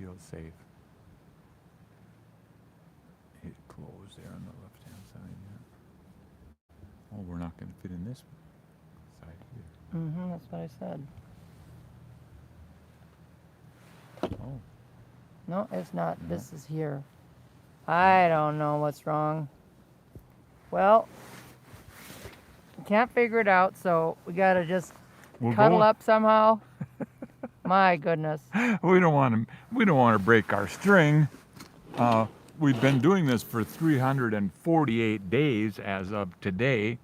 feel safe. Hit close there on the left-hand side. Yeah. Oh, we're not going to fit in this side here. That's what I said. Oh, No, it's not. no. This is here. I don't know what's wrong. Well, can't figure it out, so we gotta just We'll cuddle go. up somehow. My goodness. We don't want to. We don't want to break our string. Uh, we've been doing this for 348 days as of today.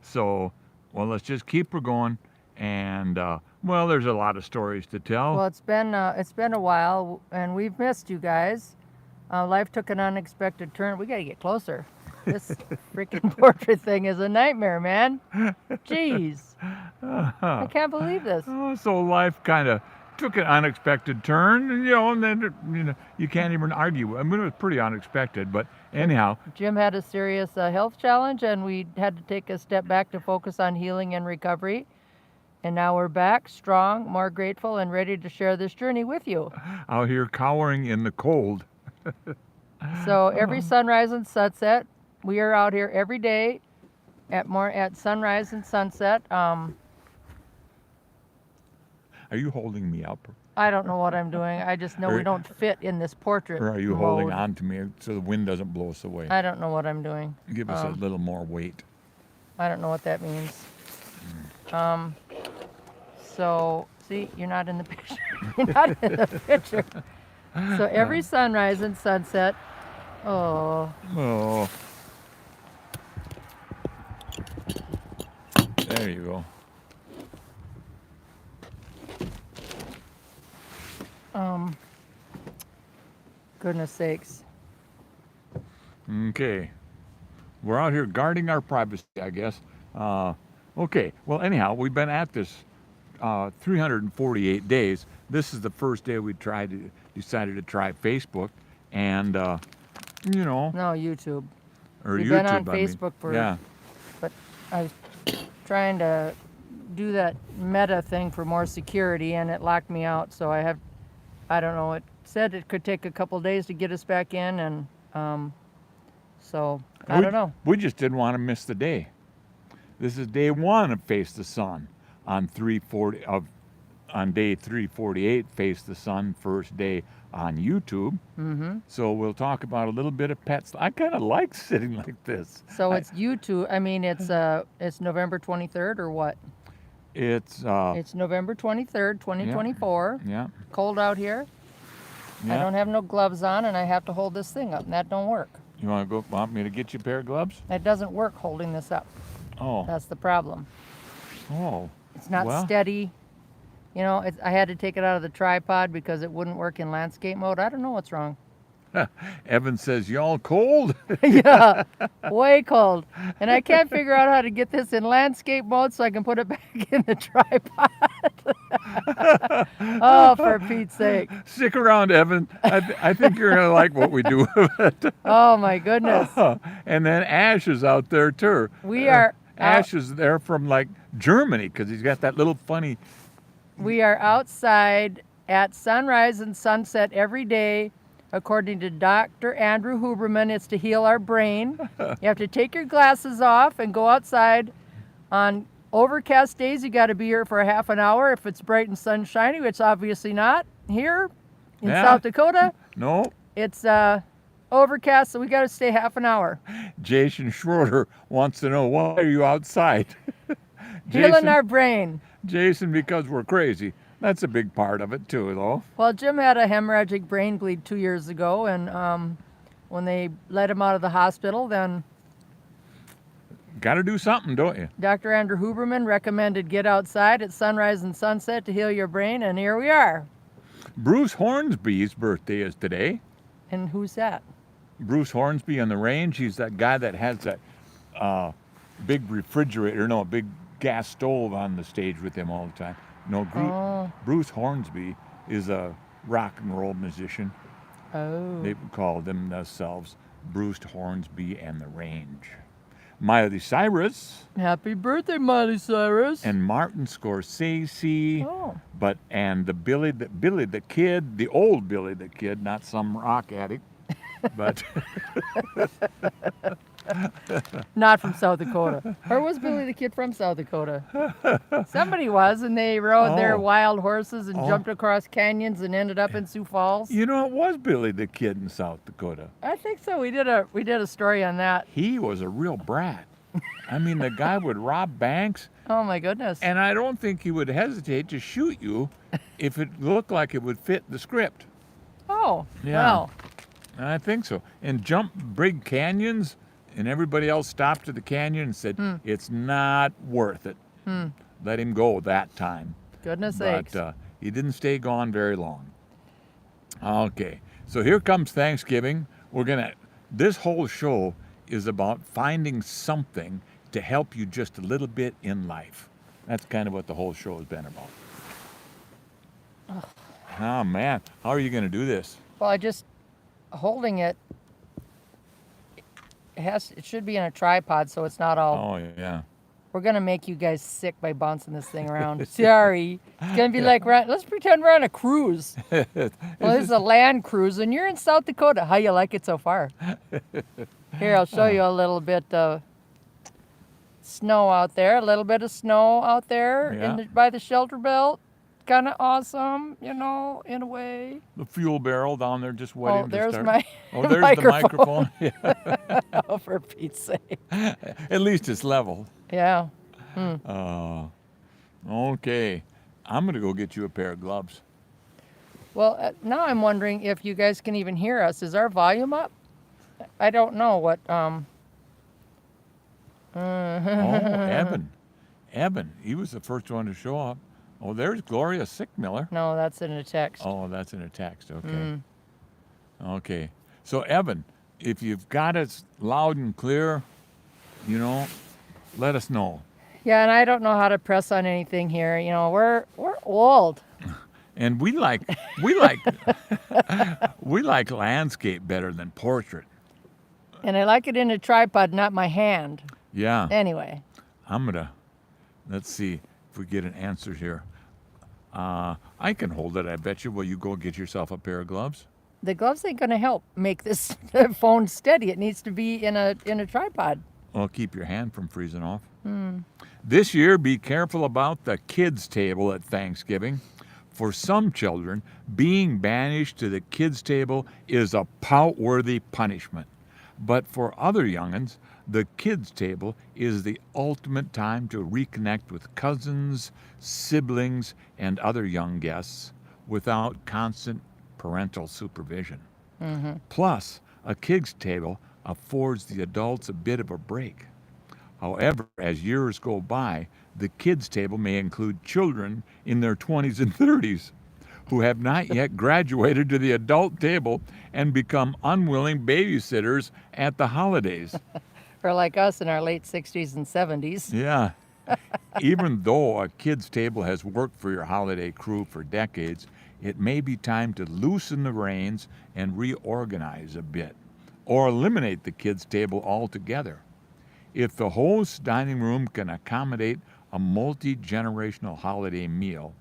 So, well, let's just keep her going. And well, there's a lot of stories to tell. Well, it's been a while, and we've missed you guys. Life took an unexpected turn. We gotta get closer. This freaking portrait thing is a nightmare, man. Jeez, I can't believe this. So life kind of took an unexpected turn, and then you can't even argue. I mean, it was pretty unexpected, but anyhow. Jim had a serious health challenge, and we had to take a step back to focus on healing and recovery. And now we're back, strong, more grateful, and ready to share this journey with you. Out here cowering in the cold. So every sunrise and sunset, we are out here every day at sunrise and sunset. Are you holding me up? I don't know what I'm doing. I just know we don't fit in this portrait. Or are you mode. holding on to me so the wind doesn't blow us away? I don't know what I'm doing. Give us a little more weight. I don't know what that means. So, see, you're not in the picture. You're not in the picture. So every sunrise and sunset, oh, Oh. There you go. goodness sakes. Okay. We're out here guarding our privacy, I guess. Okay. Well, anyhow, we've been at this 348 days. This is the first day we decided to try Facebook, and No, YouTube. or We've YouTube. been on I mean. Facebook for, Yeah. but I was trying to do that meta thing for more security, and it locked me out. So I don't know. It said it could take a couple days to get us back in, and so I don't know. We just didn't want to miss the day. This is day one of Face the Sun. On day 348, Face the Sun, first day on YouTube. Mm-hmm. So we'll talk about a little bit of pets. I kind of like sitting like this. So it's YouTube. I mean, it's November 23rd or what? It's It's November 23rd, 2024. yeah, Cold out here. I yeah. don't have no gloves on, and I have to hold this thing up, and that don't work. You want me to get you a pair of gloves? It doesn't work holding this up. Oh, That's the problem. oh. It's not Well. steady. You know, I had to take it out of the tripod because it wouldn't work in landscape mode. I don't know what's wrong. Evan says, y'all cold? Yeah, way cold. And I can't figure out how to get this in landscape mode so I can put it back in the tripod. Oh, for Pete's sake. Stick around, Evan. I think you're going to like what we do with it. Oh, my goodness. And then Ash is out there, too. We are Ash is there from, like, Germany, because he's got that little funny... We are outside at sunrise and sunset every day. According to Dr. Andrew Huberman, it's to heal our brain. You have to take your glasses off and go outside. On overcast days, you got to be here for a half an hour. If it's bright and sunshiny, which obviously not here in Yeah. South Dakota, No, it's overcast, so we got to stay half an hour. Jason Schroeder wants to know, why are you outside? Healing our brain. Jason, because we're crazy. That's a big part of it, too, though. Well, Jim had a hemorrhagic brain bleed 2 years ago, and when they let him out of the hospital, then Got to do something, don't you? Dr. Andrew Huberman recommended get outside at sunrise and sunset to heal your brain, and here we are. Bruce Hornsby's birthday is today. And who's that? Bruce Hornsby on the range. He's that guy that has that big refrigerator, no, a big gas stove on the stage with him all the time. No, Bruce Hornsby is a rock and roll musician. Oh. They call themselves Bruce Hornsby and the Range. Miley Cyrus, Happy birthday, Miley Cyrus. and Martin Scorsese. Oh. And the Billy the Kid, the old Billy the Kid, not some rock addict, but Not from South Dakota. Or was Billy the Kid from South Dakota? Somebody was, and they rode their Oh. wild horses and Oh. jumped across canyons and ended up in Sioux Falls. you know, it was Billy the Kid in South Dakota. I think so. We did a story on that. He was a real brat. I mean, the guy would rob banks, Oh my goodness. and I don't think he would hesitate to shoot you if it looked like it would fit the script. Oh, Yeah. well. I think so. And jump big canyons, and everybody else stopped at the canyon and said, it's not worth it. Let him go that time. Goodness sakes. But he didn't stay gone very long. Okay, so here comes Thanksgiving. This whole show is about finding something to help you just a little bit in life. That's kind of what the whole show has been about. Oh man, how are you going to do this? Well, I just holding it. It should be in a tripod so it's not all. Oh yeah. We're gonna make you guys sick by bouncing this thing around. Sorry, it's gonna be like let's pretend we're on a cruise. Well, this is a land cruise, and you're in South Dakota. How you like it so far? Here, I'll show you a little bit of snow out there. A little bit of snow out there Yeah. by the shelter belt. Kind of awesome, in a way. The fuel barrel down there just waiting Oh, to there's start. my Oh, there's microphone. the microphone. Yeah. Oh, for Pete's sake. At least it's level. Yeah. Okay. I'm going to go get you a pair of gloves. Well, now I'm wondering if you guys can even hear us. Is our volume up? I don't know what. Oh, Evan. Evan. He was the first one to show up. Oh, there's Gloria Sickmiller. No, that's in a text. Oh, that's in a text. Okay. Okay. So, Evan, if you've got it loud and clear, let us know. Yeah, and I don't know how to press on anything here. We're old. And we like we like landscape better than portrait. And I like it in a tripod, not my hand. Yeah. Anyway. Let's see if we get an answer here. I can hold it, I bet you. Will you go get yourself a pair of gloves? The gloves ain't going to help make this phone steady. It needs to be in a tripod. Well, keep your hand from freezing off. This year, be careful about the kids' table at Thanksgiving. For some children, being banished to the kids' table is a pout-worthy punishment. But for other young'uns, the kids' table is the ultimate time to reconnect with cousins, siblings, and other young guests without constant parental supervision. Plus, a kids' table affords the adults a bit of a break. However, as years go by, the kids' table may include children in their 20s and 30s who have not yet graduated to the adult table and become unwilling babysitters at the holidays. Or like us in our late 60s and 70s. Yeah. Even though a kids' table has worked for your holiday crew for decades, it may be time to loosen the reins and reorganize a bit, or eliminate the kids' table altogether. If the host's dining room can accommodate a multi-generational holiday meal,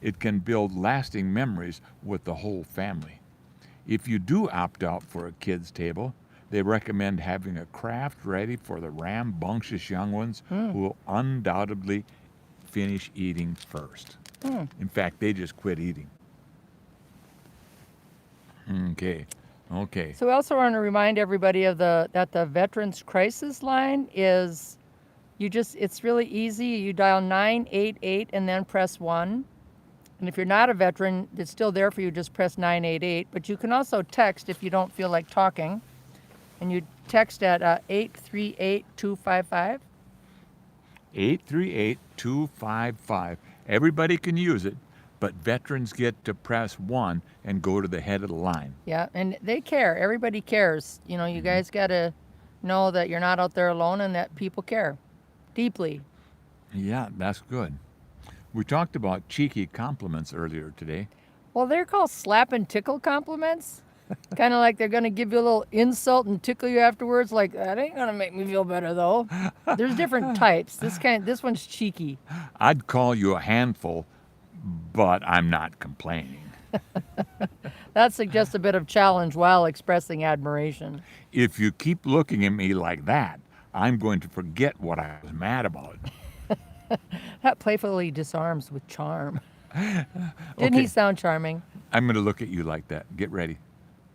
it can build lasting memories with the whole family. If you do opt out for a kids' table, they recommend having a craft ready for the rambunctious young ones who will undoubtedly finish eating first. In fact, they just quit eating. Okay. So we also want to remind everybody that the Veterans Crisis Line is, it's really easy. You dial 988 and then press 1. And if you're not a veteran, it's still there for you. Just press 988. But you can also text if you don't feel like talking. And you text at 838-255. 838-255. Everybody can use it, but veterans get to press 1 and go to the head of the line. Yeah, and they care. Everybody cares. You guys got to know that you're not out there alone and that people care deeply. Yeah, that's good. We talked about cheeky compliments earlier today. Well, they're called slap and tickle compliments. Kind of like they're going to give you a little insult and tickle you afterwards. Like, that ain't going to make me feel better, though. There's different types. This one's cheeky. I'd call you a handful, but I'm not complaining. That suggests a bit of challenge while expressing admiration. If you keep looking at me like that, I'm going to forget what I was mad about. That playfully disarms with charm. Didn't Okay. he sound charming? I'm going to look at you like that. Get ready.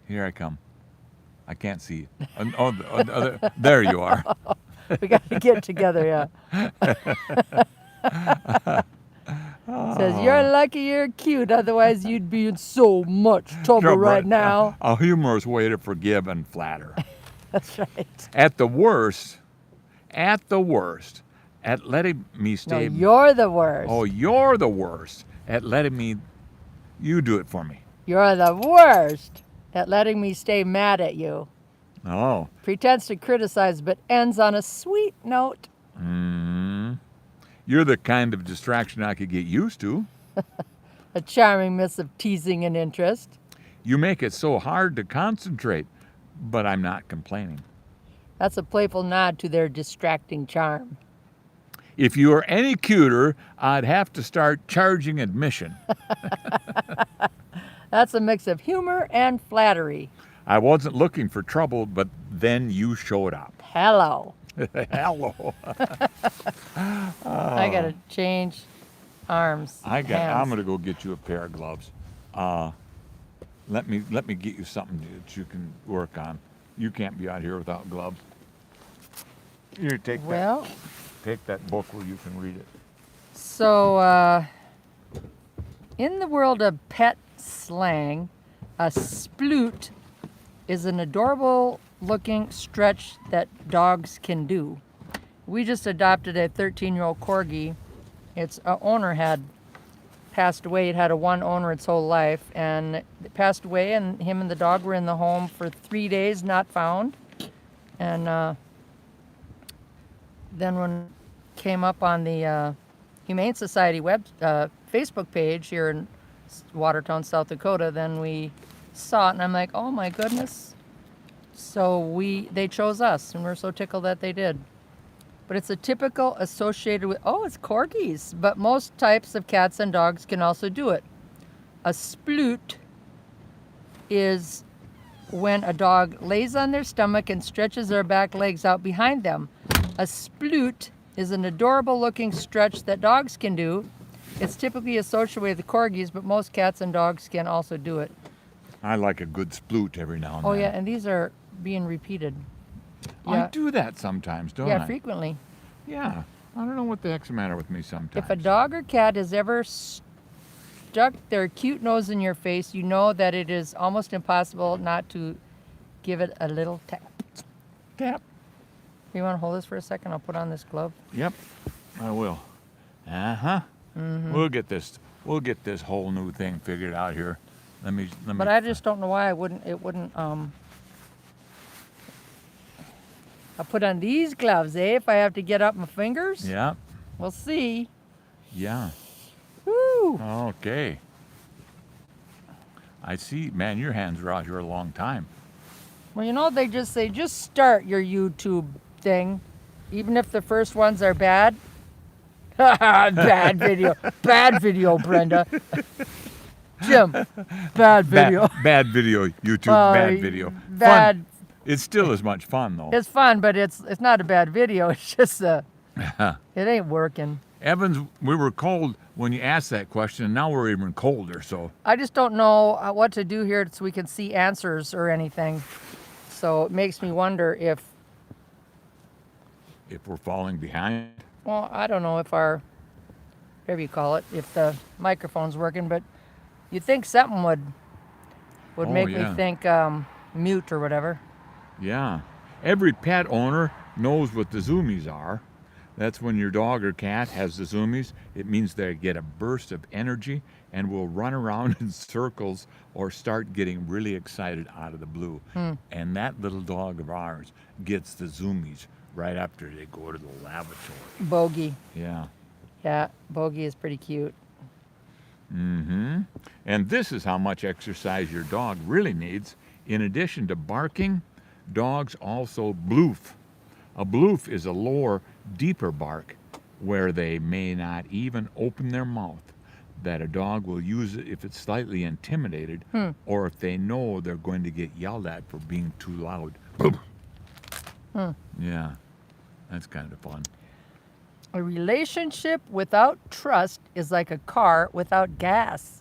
Here I come. I can't see you. There you are. We got to get together, yeah. Says, you're lucky you're cute, otherwise you'd be in so much trouble right now. A humorous way to forgive and flatter. That's right. At the worst, at letting me No, stay. you're the worst. Oh, you're the worst at letting me. You do it for me. You're the worst at letting me stay mad at you. Oh. Pretends to criticize but ends on a sweet note. You're the kind of distraction I could get used to. A charming mix of teasing and interest. You make it so hard to concentrate, but I'm not complaining. That's a playful nod to their distracting charm. If you were any cuter, I'd have to start charging admission. That's a mix of humor and flattery. I wasn't looking for trouble, but then you showed up. Hello. Hello. I gotta change arms. I'm hands. gonna go get you a pair of gloves. Let me get you something that you can work on. You can't be out here without gloves. Here, take Well, that book where you can read it. so in the world of pet slang, a sploot is an adorable looking stretch that dogs can do. We just adopted a 13-year-old corgi. Its owner had passed away. It had one owner its whole life, and it passed away, and him and the dog were in the home for 3 days, not found. And then when it came up on the Humane Society Facebook page here in Watertown, South Dakota, then we saw it, and I'm like, oh my goodness. So they chose us, and we're so tickled that they did. But it's a typical associated with, it's corgis, but most types of cats and dogs can also do it. A sploot is when a dog lays on their stomach and stretches their back legs out behind them. A sploot is an adorable looking stretch that dogs can do. It's typically associated with the corgis, but most cats and dogs can also do it. I like a good sploot every now and Oh then. yeah, and these are being repeated. I Yeah. do that sometimes, don't Yeah, I? frequently. Yeah. I don't know what the heck's the matter with me sometimes. If a dog or cat has ever stuck their cute nose in your face, you know that it is almost impossible not to give it a little tap. Tap. You want to hold this for a second? I'll put on this glove. Yep, I will. Uh-huh. Mm-hmm. We'll get this whole new thing figured out here. Let me. But I just don't know why it wouldn't. I'll put on these gloves, if I have to get up my fingers. Yeah. We'll see. Yeah. Woo! Okay. I see. Man, your hands are out here a long time. Well, they just say, just start your YouTube thing, even if the first ones are bad. Bad video. Bad video, Brenda. Jim, bad video. Bad video, YouTube. Bad video. Bad. Fun. It's still as much fun though. It's fun, but it's not a bad video. It's just it ain't working. Evans, we were cold when you asked that question, and now we're even colder. So I just don't know what to do here so we can see answers or anything. So it makes me wonder if we're falling behind. well, I don't know if whatever you call it, if the microphone's working, but you'd think something would make me think mute or whatever. Yeah. Every pet owner knows what the zoomies are. That's when your dog or cat has the zoomies. It means they get a burst of energy and will run around in circles or start getting really excited out of the blue. And that little dog of ours gets the zoomies right after they go to the lavatory. Bogey. Yeah. Yeah, Bogey is pretty cute. Mm-hmm. And this is how much exercise your dog really needs. In addition to barking, dogs also bloof. A bloof is a lower, deeper bark where they may not even open their mouth, that a dog will use it if it's slightly intimidated or if they know they're going to get yelled at for being too loud. Yeah, that's kind of fun. A relationship without trust is like a car without gas.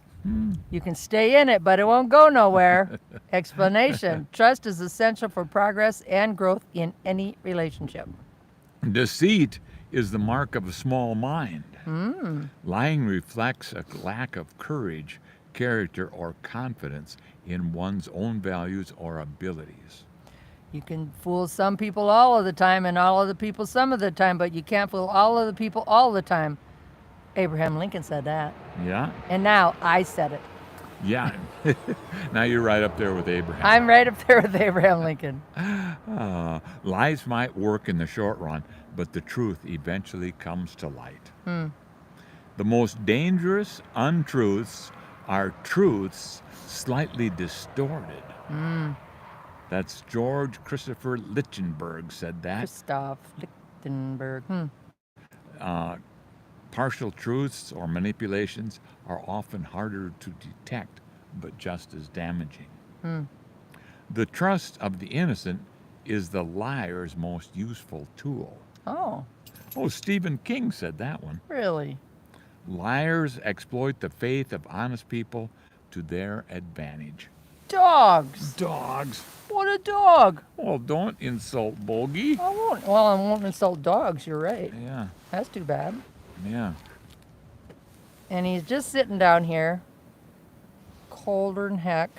You can stay in it, but it won't go nowhere. Explanation. Trust is essential for progress and growth in any relationship. Deceit is the mark of a small mind. Lying reflects a lack of courage, character, or confidence in one's own values or abilities. You can fool some people all of the time and all of the people some of the time, but you can't fool all of the people all the time. Abraham Lincoln said that. Yeah? And now I said it. Yeah. Now you're right up there with Abraham. I'm right up there with Abraham Lincoln. Lies might work in the short run, but the truth eventually comes to light. The most dangerous untruths are truths slightly distorted. That's George Christopher Lichtenberg said that. Christoph Lichtenberg. Partial truths or manipulations are often harder to detect, but just as damaging. The trust of the innocent is the liar's most useful tool. Oh, Stephen King said that one. really? Liars exploit the faith of honest people to their advantage. Dogs. Dogs. What a dog. Well, don't insult Bogey. I won't. Well, I won't insult dogs. You're right. Yeah, That's too bad. yeah. And he's just sitting down here, colder than heck.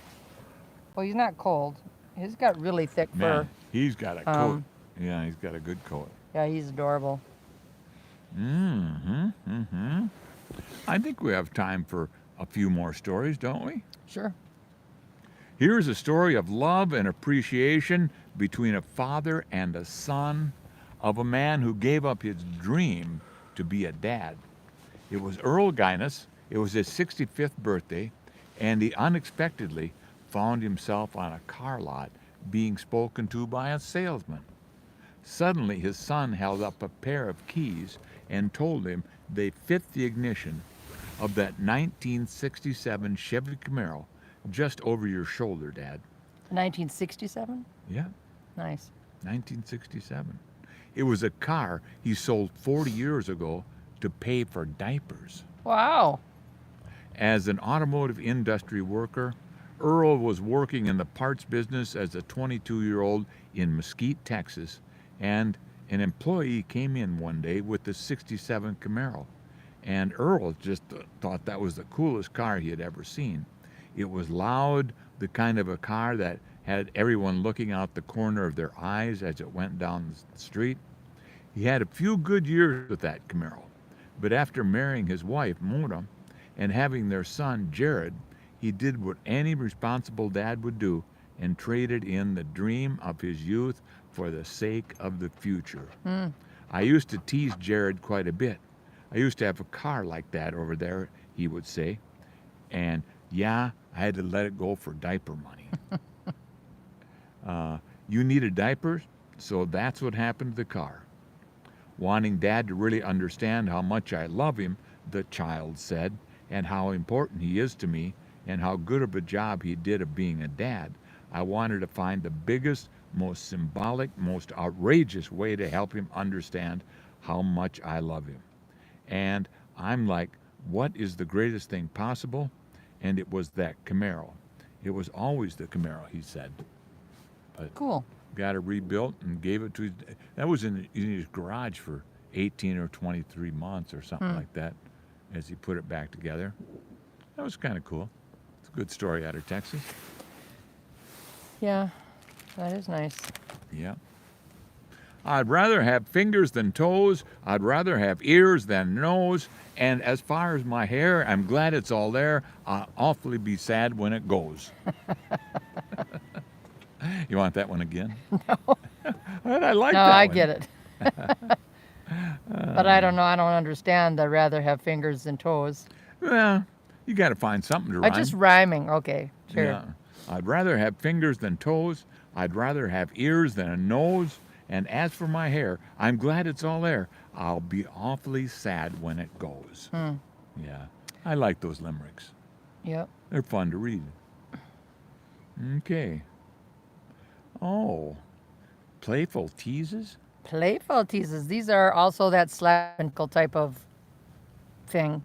Well, he's not cold. He's got really thick fur. Man, he's got a coat. Yeah, he's got a good coat. Yeah, he's adorable. I think we have time for a few more stories, don't we? Sure. Here's a story of love and appreciation between a father and a son of a man who gave up his dream to be a dad. It was Earl Guinness. It was his 65th birthday, and he unexpectedly found himself on a car lot being spoken to by a salesman. Suddenly, his son held up a pair of keys and told him they fit the ignition of that 1967 Chevy Camaro just over your shoulder, Dad. 1967? Yeah, Nice. 1967. It was a car he sold 40 years ago to pay for diapers. Wow. As an automotive industry worker, Earl was working in the parts business as a 22-year-old in Mesquite, Texas, and an employee came in one day with the 67 Camaro, and Earl just thought that was the coolest car he had ever seen. It was loud, the kind of a car that had everyone looking out the corner of their eyes as it went down the street. He had a few good years with that Camaro, but after marrying his wife, Mona, and having their son, Jared, he did what any responsible dad would do and traded in the dream of his youth for the sake of the future. I used to tease Jared quite a bit. I used to have a car like that over there, he would say, and yeah, I had to let it go for diaper money. You needed diapers, so that's what happened to the car. Wanting Dad to really understand how much I love him, the child said, and how important he is to me, and how good of a job he did of being a dad, I wanted to find the biggest, most symbolic, most outrageous way to help him understand how much I love him. And I'm like, what is the greatest thing possible? And it was that Camaro. It was always the Camaro, he said. But Cool. got it rebuilt and gave it to his, that was in his garage for 18 or 23 months or something like that as he put it back together. That was kind of cool. It's a good story out of Texas. Yeah, that is nice. Yeah. I'd rather have fingers than toes. I'd rather have ears than nose. And as far as my hair, I'm glad it's all there. I'll awfully be sad when it goes. You want that one again? No. I like No, that I one. get it. But I don't know. I don't understand. I'd rather have fingers than toes. Well, you got to find something to rhyme. Just rhyming. Okay, sure. Yeah. I'd rather have fingers than toes. I'd rather have ears than a nose. And as for my hair, I'm glad it's all there. I'll be awfully sad when it goes. Yeah, I like those limericks. Yep. They're fun to read. Okay. Oh, playful teases? Playful teases. These are also that slavical type of thing.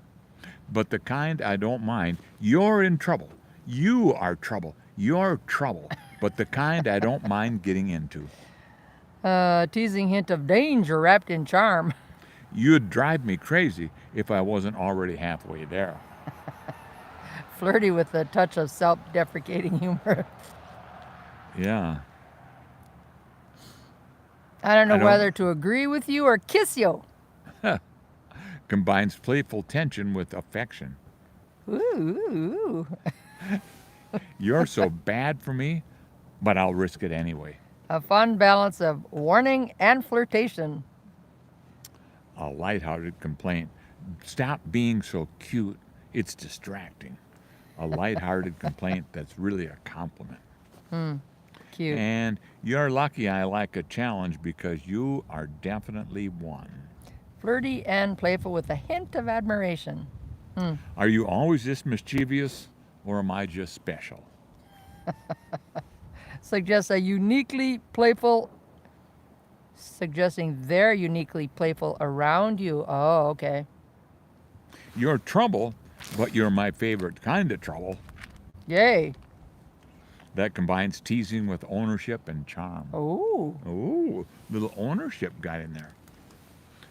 But the kind I don't mind. You're in trouble. You are trouble. You're trouble. But the kind I don't mind getting into. Teasing hint of danger wrapped in charm. You'd drive me crazy if I wasn't already halfway there. Flirty with a touch of self-deprecating humor. Yeah. I don't know I don't- whether to agree with you or kiss you. Combines playful tension with affection. Ooh. You're so bad for me, but I'll risk it anyway. A fun balance of warning and flirtation. A lighthearted complaint. Stop being so cute. It's distracting. A lighthearted complaint that's really a compliment. Cute. And you're lucky I like a challenge because you are definitely one. Flirty and playful with a hint of admiration. Are you always this mischievous or am I just special? Suggests a uniquely playful, suggesting they're uniquely playful around you. Oh, okay. You're trouble, but you're my favorite kind of trouble. Yay. That combines teasing with ownership and charm. Oh, Ooh, little ownership got in there.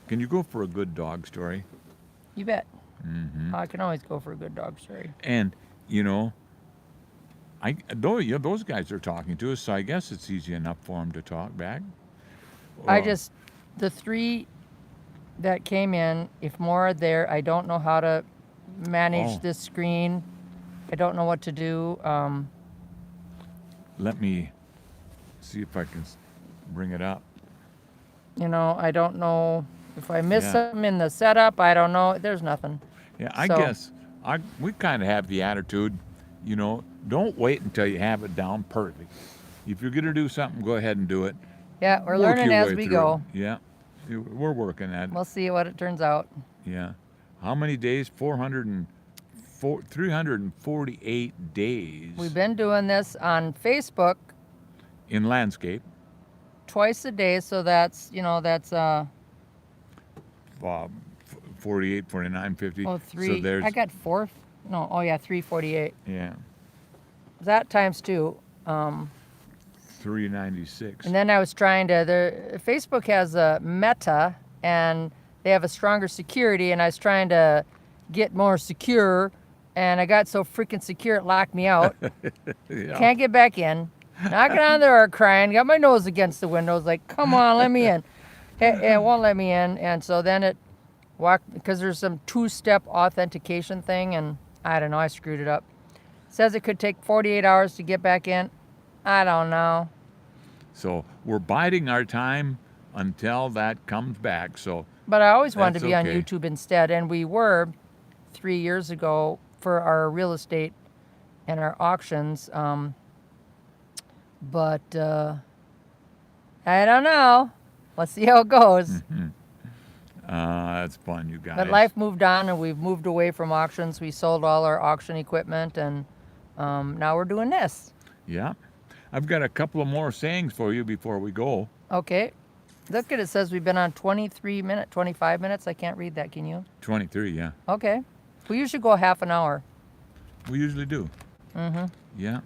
Can you go for a good dog story? you bet. Mm-hmm. I can always go for a good dog story. And, those guys are talking to us, so I guess it's easy enough for them to talk back. The three that came in, if more are there, I don't know how to manage Oh. this screen. I don't know what to do. Let me see if I can bring it up. I don't know if I miss Yeah. something in the setup. I don't know. There's nothing. Yeah, I So- guess we kind of have the attitude, don't wait until you have it down perfect. If you're going to do something, go ahead and do it. Yeah, we're Work learning your as way we through go. it. Yeah, we're working at it. We'll see what it turns out. Yeah. How many days? 348 days We've been doing this on Facebook in landscape. twice a day, so that's 48, 49, 50. three. So there's, I got 4. No, 348. yeah, That times 2. 396. And then I was trying to. Facebook has a Meta, and they have a stronger security, and I was trying to get more secure, and I got so freaking secure it locked me out. Yeah. Can't get back in. Knocking on the door, crying. Got my nose against the window. It's like, come on, let me in. It won't let me in, and so then it walked because there's some 2-step authentication thing, and I don't know. I screwed it up. Says it could take 48 hours to get back in. I don't know. So we're biding our time until that comes back. So But I always wanted to That's be on okay. YouTube instead, and we were 3 years ago for our real estate and our auctions. But I don't know. Let's see how it goes. that's fun, you guys. But life moved on, and we've moved away from auctions. We sold all our auction equipment, and now we're doing this. Yeah. I've got a couple of more sayings for you before we go. Okay. Look at it. Says we've been on 25 minutes. I can't read that. Can you? 23, yeah. Okay. We usually go half an hour. We usually do. Mm-hmm. Yeah.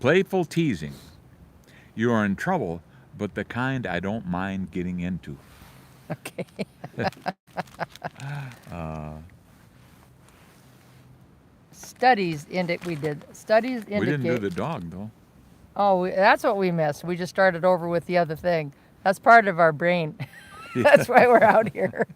Playful teasing. You are in trouble, but the kind I don't mind getting into. Okay. Studies indicate we did. Studies indicate. We didn't do the dog, though. Oh, that's what we missed. We just started over with the other thing. That's part of our brain. That's why we're out here.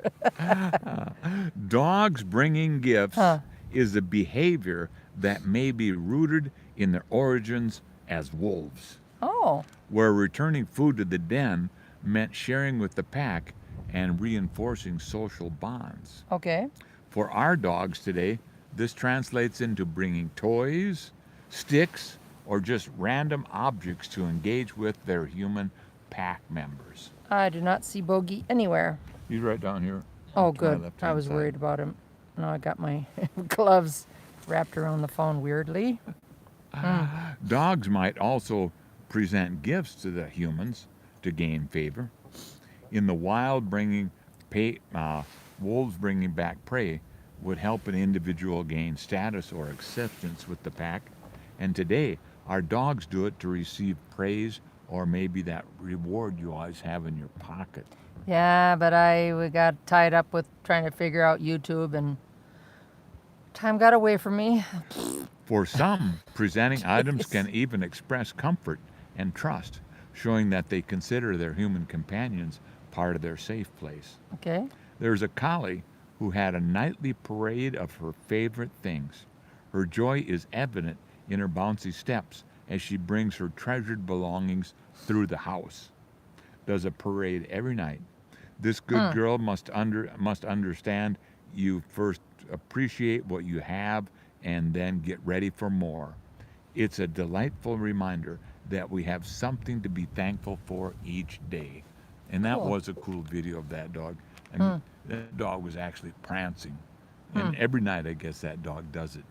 Dogs bringing gifts Huh. is a behavior that may be rooted in their origins as wolves, Oh, where returning food to the den meant sharing with the pack and reinforcing social bonds. okay. For our dogs today, this translates into bringing toys, sticks, or just random objects to engage with their human pack members. I do not see Bogey anywhere. He's right down here. Oh, to my good. I left-hand was side. worried about him. Now I got my gloves wrapped around the phone weirdly. Dogs might also present gifts to the humans to gain favor. In the wild, wolves bringing back prey would help an individual gain status or acceptance with the pack. And today, our dogs do it to receive praise or maybe that reward you always have in your pocket. Yeah, but we got tied up with trying to figure out YouTube and time got away from me. For some, presenting items can even express comfort and trust, showing that they consider their human companions part of their safe place. Okay. There's a collie who had a nightly parade of her favorite things. Her joy is evident in her bouncy steps as she brings her treasured belongings through the house. Does a parade every night. This good girl must understand you first appreciate what you have and then get ready for more. It's a delightful reminder that we have something to be thankful for each day. And that Cool. was a cool video of that dog. I mean, that dog was actually prancing. And every night, I guess that dog does it.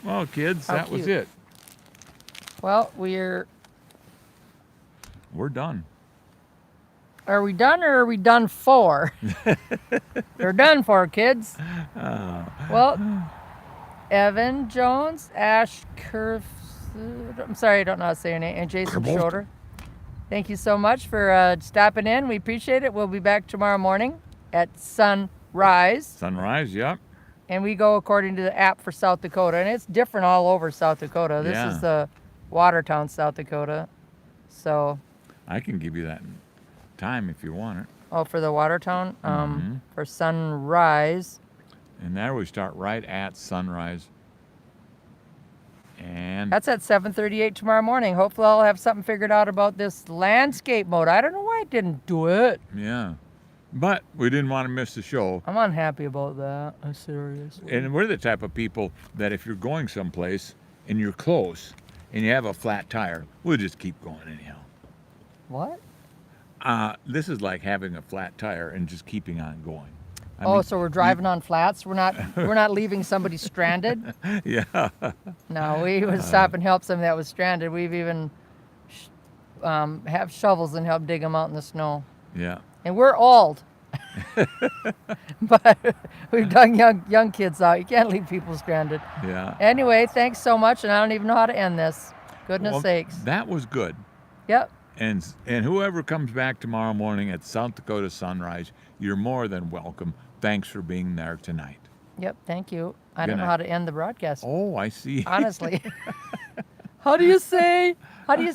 Well, kids, How that was cute. it. Well, We're done. are we done or are we done for? We're done for, kids. Well, Evan Jones, Ash I'm sorry, I don't know how to say your name, and Jason Kerbolt. Schroeder. Thank you so much for stopping in. We appreciate it. We'll be back tomorrow morning at sunrise. Sunrise, yep. And we go according to the app for South Dakota. And it's different all over South Dakota. This Yeah. is the Watertown, South Dakota. So, I can give you that time if you want it. oh, for the Watertown, for sunrise. And there we start right at sunrise. And That's at 7:38 tomorrow morning. Hopefully I'll have something figured out about this landscape mode. I don't know why I didn't do it. yeah. But we didn't want to miss the show. I'm unhappy about that. I'm serious. And we're the type of people that if you're going someplace and you're close and you have a flat tire, we'll just keep going anyhow. What? This is like having a flat tire and just keeping on going. I Oh, mean, so we're driving on flats. We're not leaving somebody stranded. yeah. No, we would stop and help somebody that was stranded. We've even have shovels and help dig them out in the snow. Yeah. And we're old, but we've done young kids out. You can't leave people stranded. Yeah. Anyway, thanks so much, and I don't even know how to end this. Goodness Well, sakes. that was good. Yep. And whoever comes back tomorrow morning at South Dakota Sunrise, you're more than welcome. Thanks for being there tonight. Yep. Thank you. I Good don't know night. how to end the broadcast. Oh, I see. Honestly. How do you say? How do you?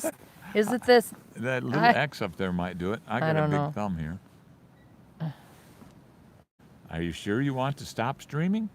Is it this? That little I- X up there might do it. I got a don't big know. thumb here. Are you sure you want to stop streaming?